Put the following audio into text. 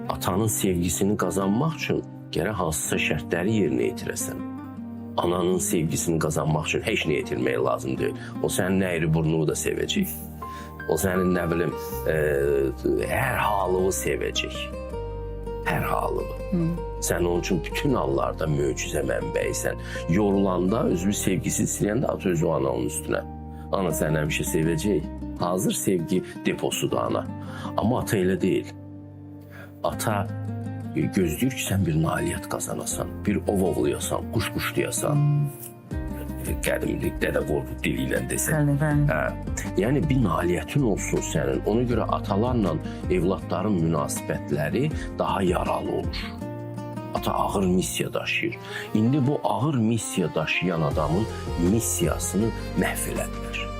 Atanın sevgisini qazanmaq üçün gərək hansısa şərtləri yerinə yetirəsən. Ananın sevgisini qazanmaq üçün heç nə yetirmək lazım deyil. O sənin əyri burnunu da sevəcək. O sənin nə bilim hər halını sevəcək. Hər halını. Sən onun üçün bütün hallarda möcüzə mənbəyisən. Yorulanda, özünü sevgisiz siləyəndə at özü ananın üstünə. Ana səni həmişə sevəcək. Hazır sevgi deposudur ana. Amma ata elə deyil. Ata gözləyir ki, sən bir nailiyyət qazanasan, bir ovlayasan, quş-quşlayasan. Qədimlikdə də qorxu dili ilə desən. Yəni bir nailiyyətin olsun sənin. Ona görə atalarla evladların münasibətləri daha yaralı olur. Ata ağır missiya daşıyır. İndi bu ağır missiya daşıyan adamın missiyasını məhv elədilər.